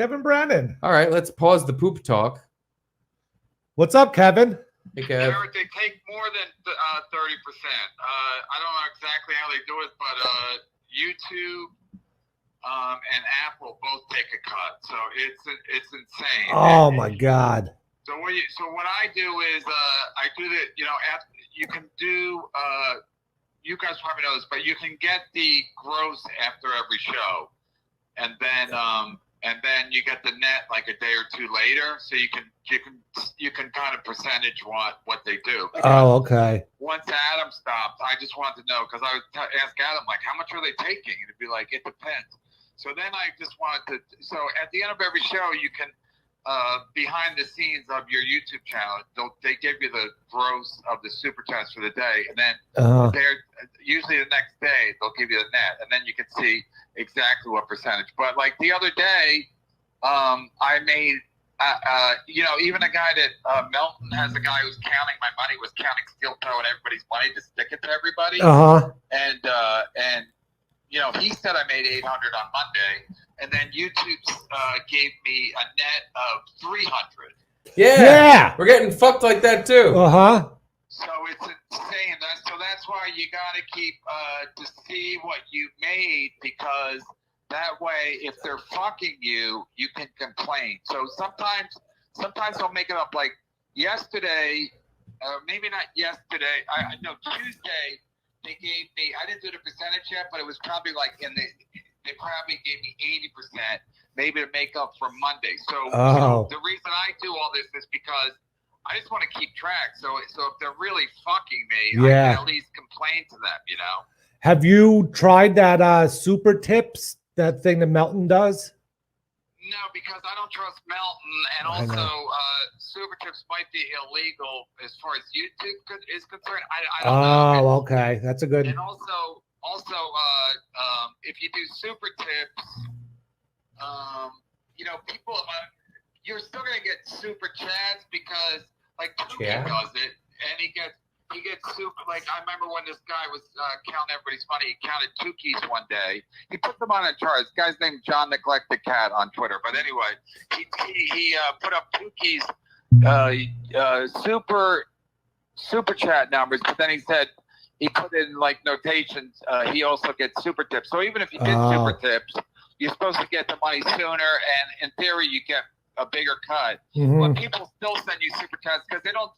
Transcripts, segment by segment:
Kevin Brennan. All right, let's pause the poop talk. What's up, Kevin? Hey, Kev. They take more than 30%. I don't know exactly how they do it, but YouTube and Apple both take a cut, so it's insane. Oh my God! So what I do is I do the you can do you guys probably know this, but you can get the gross after every show, and then you get the net like a day or two later, so you can kind of percentage what they do. Oh, okay. Once Adam stopped, I just wanted to know, because I would ask Adam, like, how much are they taking? And it'd be like, it depends. So then I just wanted to, so at the end of every show, you can, behind the scenes of your YouTube channel, they give you the gross of the super chats for the day. And then they're usually the next day, they'll give you the net. And then you can see exactly what percentage. But like the other day, I made, even a guy that Melton has a guy who's counting my money, was counting steel toe and everybody's money to stick it to everybody. And he said I made 800 on Monday, and then YouTube gave me a net of 300. Yeah, we're getting fucked like that too. So it's insane. So that's why you got to keep to see what you made, because that way, if they're fucking you, you can complain. So sometimes I'll make it up. Like yesterday, maybe not yesterday. I know Tuesday they gave me. I didn't do the percentage yet, but it was probably like they probably gave me 80%, maybe to make up for Monday. So the reason I do all this is because I just want to keep track. So if they're really fucking me, I can at least complain to them. Have you tried that super tips? That thing that Melton does? No, because I don't trust Melton, and also super tips might be illegal as far as YouTube is concerned. I don't know. Okay, that's a good. And also, if you do super tips, people, you're still gonna get super chats, because like Tuki does it, and he gets super. Like I remember when this guy was counting everybody's money. He counted Tuki's one day. He put them on a chart. This guy's named John Neglected Cat on Twitter. But anyway, he put up Tuki's super chat numbers. But then he said he put in like notations. He also gets super tips. So even if you did super tips, you're supposed to get the money sooner, and in theory you get a bigger cut. But people still send you super chats because they don't.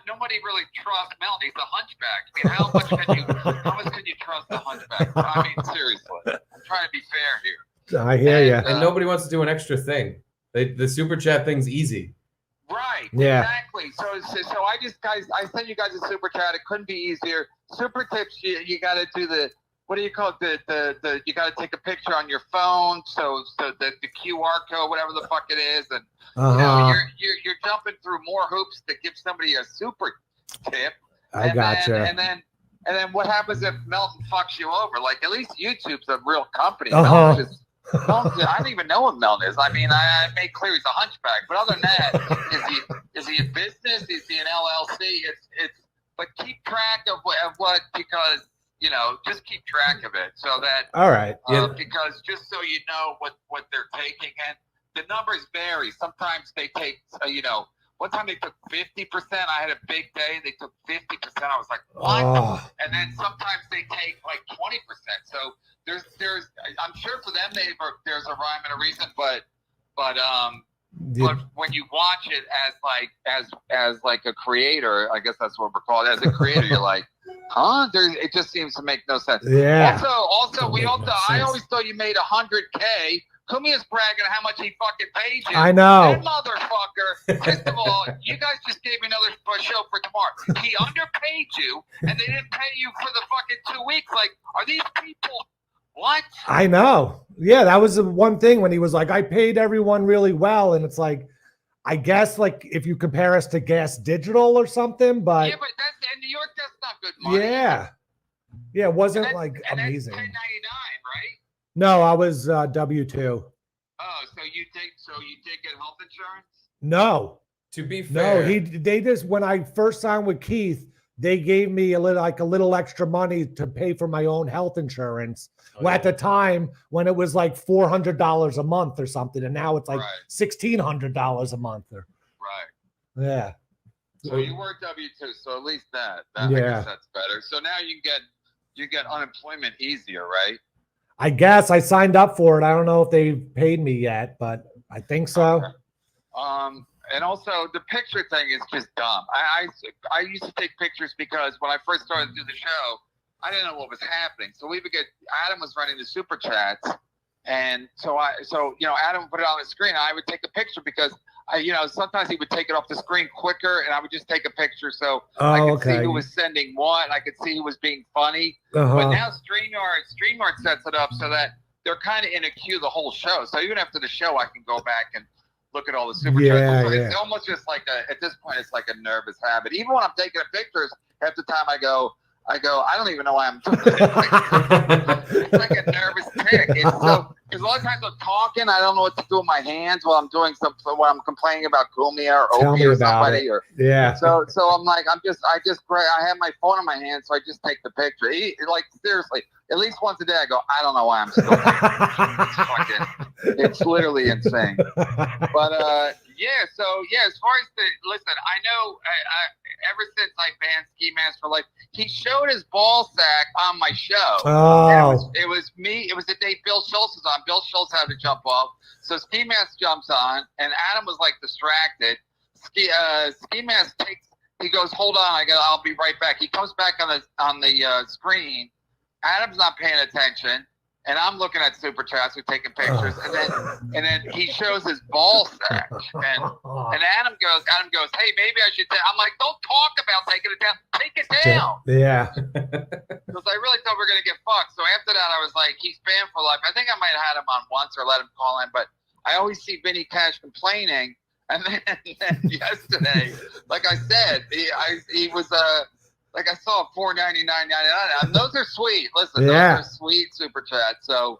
Nobody really trusts Melton. He's a hunchback. I mean, how much can you trust the hunchback? I mean, seriously. I'm trying to be fair here. I hear you. And nobody wants to do an extra thing. The super chat thing's easy. Right. Yeah. Exactly. So I sent you guys a super chat. It couldn't be easier. Super tips. You got to do the. What do you call it? The you got to take a picture on your phone, so the QR code, whatever the fuck it is, and you're jumping through more hoops to give somebody a super tip. I gotcha. And then what happens if Melton fucks you over? Like, at least YouTube's a real company. Melton, I don't even know what Melton is. I mean, I made clear he's a hunchback, but other than that, is he a business? Is he an LLC? But keep track of what because. Just keep track of it, so that because just so you know what they're taking, and the numbers vary. Sometimes they take, one time they took 50%. I had a big day, they took 50%. I was like, what? And then sometimes they take like 20%. So there's, I'm sure for them there's a rhyme and a reason, but when you watch it as like a creator, I guess that's what we're called. As a creator, you're like, huh? It just seems to make no sense. Yeah. Also, I always thought you made $100K. Kumia's bragging how much he fucking paid you. I know. That motherfucker. First of all, you guys just gave me another show for tomorrow. He underpaid you, and they didn't pay you for the fucking 2 weeks. Like, are these people? What? I know. Yeah, that was the one thing when he was like, I paid everyone really well. And it's like, I guess like if you compare us to Gas Digital or something, but. Yeah, but that's in New York, that's not good money. Yeah. Yeah, it wasn't amazing. That's $10.99, right? No, I was W-2. Oh, so you did get health insurance? No. To be fair. No, they just, when I first signed with Keith, they gave me a little extra money to pay for my own health insurance. Well, at the time when it was like $400 a month or something, and now it's like Right. $1,600 a month. Or Right. yeah. So you work W-2, so at least that I Yeah. guess that's better. So now you get unemployment easier, right? I guess I signed up for it. I don't know if they paid me yet, but I think so. Okay. And also the picture thing is just dumb. I used to take pictures because when I first started to do the show, I didn't know what was happening. So we would get Adam was running the super chats, and so Adam would put it on the screen. I would take a picture because sometimes he would take it off the screen quicker, and I would just take a picture so I could see who was sending what. I could see who was being funny. But now StreamYard sets it up so that they're kind of in a queue the whole show. So even after the show, I can go back and look at all the super chats. So it's almost just like at this point, it's like a nervous habit. Even when I'm taking pictures, half the time I go, I don't even know why I'm doing this. It's like a nervous tick. It's so, because a lot of times I'm talking, I don't know what to do with my hands while I'm doing something, while I'm complaining about Kumia or Opie or somebody. So I'm like, I have my phone in my hand, so I just take the picture. Like, seriously, at least once a day I go, I don't know why I'm still taking pictures. It's literally insane. But as far as listen, I know ever since I banned Ski Mask for Life, he showed his ball sack on my show. Oh. It was me. It was the day Bill Schultz was on. Bill Schultz had to jump off. So Ski Mask jumps on, and Adam was like distracted. Ski Mask he goes, hold on, I'll be right back. He comes back on the screen. Adam's not paying attention. And I'm looking at super chats, we're taking pictures, and then he shows his ball sack, and Adam goes, hey, maybe I should. I'm like, don't talk about taking it down, take it down. Yeah. Because I really thought we were gonna get fucked. So after that, I was like, he's banned for life. I think I might have had him on once or let him call in, but I always see Vinny Cash complaining, and then yesterday, like I said, he was like I saw $4.99.99, and those are sweet. Listen, those are sweet super chats. So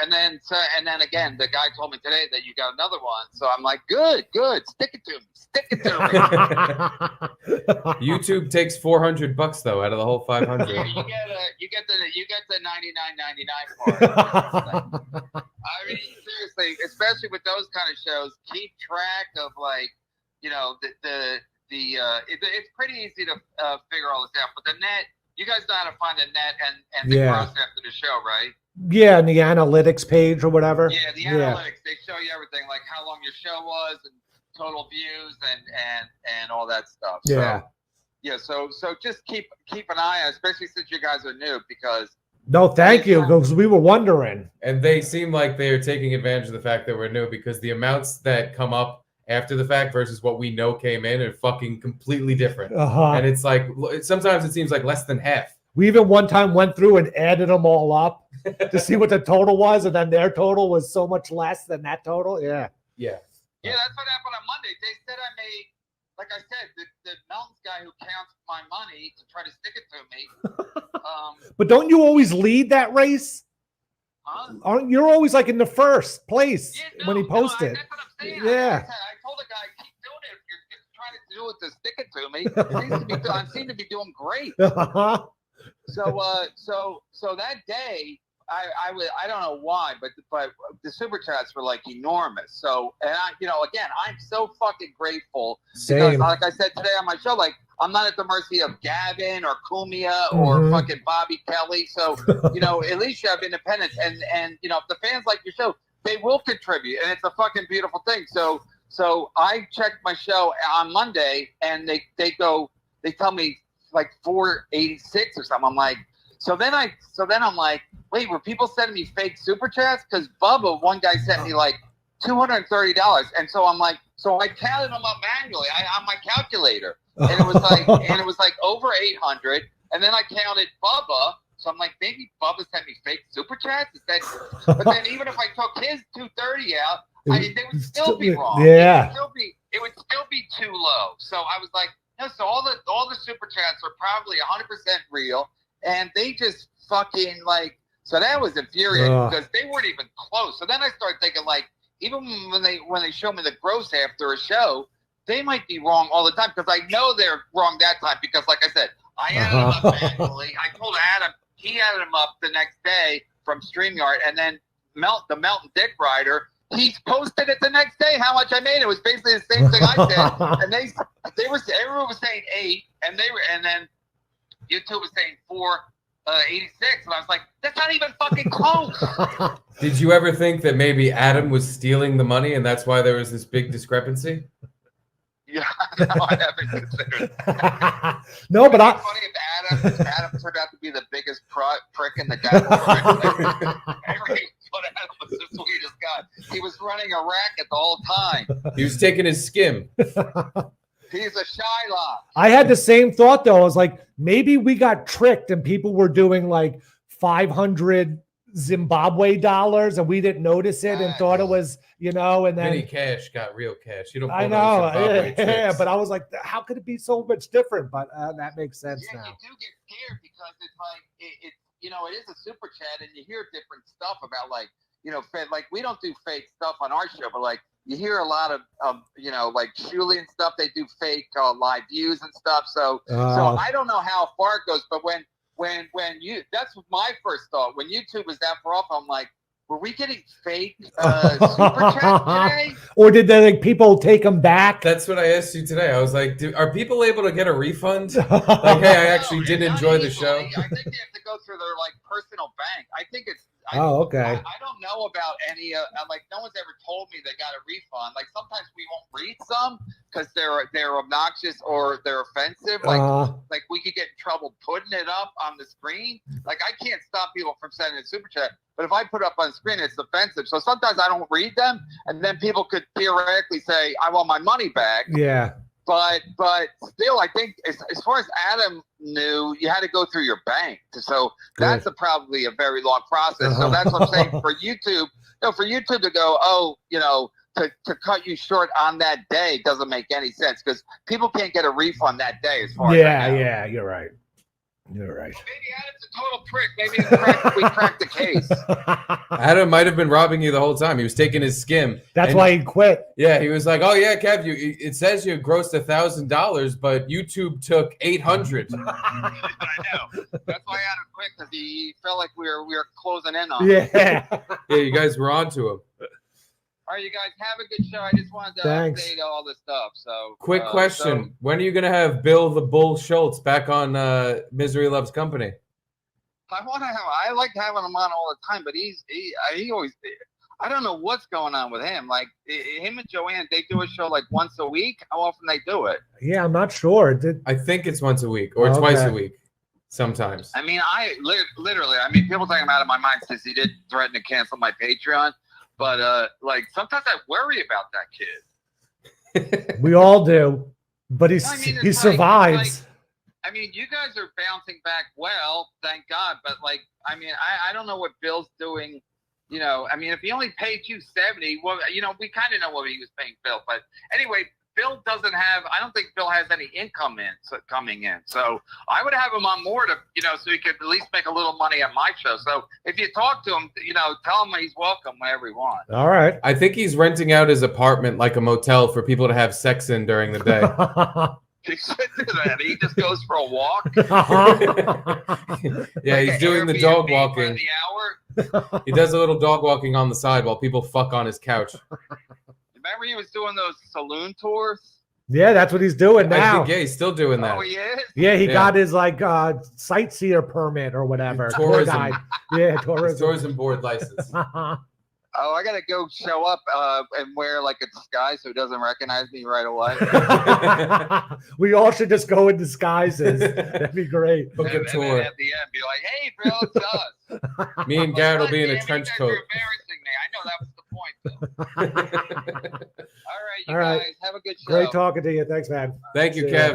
and then again, the guy told me today that you got another one. So I'm like, good, stick it to me. YouTube takes $400 though out of the whole 500. Yeah, you get the $99.99 part. I mean, seriously, especially with those kind of shows, keep track of it's pretty easy to figure all this out. But the net, you guys know how to find the net and the gross after the show, right? Yeah, and the analytics page or whatever. Yeah, the analytics, they show you everything, like how long your show was and total views and all that stuff. So just keep an eye on it, especially since you guys are new, because thank you, because we were wondering. And they seem like they're taking advantage of the fact that we're new, because the amounts that come up after the fact versus what we know came in are fucking completely different. And it's like, sometimes it seems like less than half. We even one time went through and added them all up to see what the total was, and then their total was so much less than that total. Yeah, that's what happened on Monday. They said I made, like I said, the Mountains guy who counts my money to try to stick it to me. But don't you always lead that race? You're always like in the first place when he posted. That's what I'm saying. I told the guy, keep doing it. If you're just trying to do it to stick it to me, I seem to be doing great. So that day, I don't know why, but the super chats were like enormous. So, and again, I'm so fucking grateful. Because, like I said today on my show, like, I'm not at the mercy of Gavin or Kumia or fucking Bobby Kelly. So, at least you have independence. And if the fans like your show, they will contribute. And it's a fucking beautiful thing. So I checked my show on Monday, and they tell me like 486 or something. I'm like, so then I'm like, wait, were people sending me fake super chats? Because Bubba, one guy sent me like $230. And so I'm like, so I counted them up manually on my calculator. And it was like over 800. And then I counted Bubba. So I'm like, maybe Bubba sent me fake super chats. But then even if I took his 230 out, they would still be wrong. Yeah. It would still be too low. So I was like, no, so all the super chats are probably 100% real. And they just fucking like, so that was infuriating because they weren't even close. So then I started thinking, like, even when they show me the gross after a show, they might be wrong all the time, because I know they're wrong that time, because like I said, I added them up manually. I told Adam, he added them up the next day. from StreamYard, and then the Melton Dick Rider. He posted it the next day how much I made. It was basically the same thing I did, and everyone was saying 8, and then YouTube was saying 486, and I was like, that's not even fucking close. Did you ever think that maybe Adam was stealing the money, and that's why there was this big discrepancy? Yeah, no, I haven't considered. No, but it's funny if Adam turned out to be the biggest prick in the devil. Adam was the sweetest guy. He was running a racket the whole time. He was taking his skim. He's a Shylock. I had the same thought though. I was like, maybe we got tricked and people were doing like 500 Zimbabwe dollars and we didn't notice it and thought it was, and then Mini Cash got real cash. You don't. I know, yeah, but I was like, how could it be so much different? But that makes sense now. You do get scared because it's like it is a super chat and you hear different stuff about like we don't do fake stuff on our show, but like you hear a lot of like Shuli and stuff. They do fake live views and stuff. So I don't know how far it goes, but when that's my first thought. When YouTube was that far off, I'm like, were we getting fake super chat today? Or did people take them back? That's what I asked you today. I was like, are people able to get a refund? Like, hey, I actually did enjoy the show. I think they have to go through their like personal bank. I think it's. Okay. I don't know about any. Like no one's ever told me they got a refund. Like sometimes we won't read some because they're obnoxious or they're offensive. Like we could get in trouble putting it up on the screen. Like I can't stop people from sending a super chat, but if I put up on the screen, it's offensive. So sometimes I don't read them, and then people could theoretically say, "I want my money back." Yeah. But still, I think as far as Adam knew, you had to go through your bank. So that's probably a very long process. So that's what I'm saying for YouTube. For YouTube to go, to cut you short on that day doesn't make any sense because people can't get a refund that day. As far as I know. Yeah, you're right. You're right. Well, maybe Adam's a total prick. Maybe we cracked the case. Adam might have been robbing you the whole time. He was taking his skim. That's why he quit. Yeah, he was like, "Oh yeah, Kev, it says you grossed $1,000, but YouTube took $800." I know. That's why Adam quit because he felt like we were closing in on. Yeah. Yeah, you guys were onto him. All right, you guys have a good show. I just wanted to update all this stuff. So, quick question: when are you gonna have Bill the Bull Schultz back on Misery Loves Company? I like having him on all the time, but he always. I don't know what's going on with him. Like him and Joanne, they do a show like once a week. How often they do it? Yeah, I'm not sure. I think it's once a week or twice a week. Sometimes. I mean, literally. I mean, people think I'm out of my mind since he did threaten to cancel my Patreon. But like sometimes I worry about that kid. We all do, but he survives. I mean, you guys are bouncing back well, thank God. But like, I mean, I don't know what Bill's doing. I mean, if he only paid you $70, well, we kind of know what he was paying Bill. But anyway, Bill doesn't have. I don't think Bill has any income coming in. So I would have him on more to, so he could at least make a little money at my show. So if you talk to him, tell him he's welcome whenever he wants. All right. I think he's renting out his apartment like a motel for people to have sex in during the day. He should do that. He just goes for a walk. Yeah, he's doing the dog walking. The hour. He does a little dog walking on the side while people fuck on his couch. Remember he was doing those saloon tours? Yeah, that's what he's doing now. Yeah, he's still doing that. Oh, he is? Yeah, he got his sightseer permit or whatever. Tourism. Yeah, tourism board license. Oh, I gotta go show up and wear like a disguise so he doesn't recognize me right away. We all should just go in disguises. That'd be great. Book a tour. And then at the end, be like, "Hey, Bill, it's us." Me and Garrett will be in a trench coat. You're embarrassing me. I know that was the point, though. All right, you guys have a good show. Great talking to you. Thanks, man. Thank you, Kev.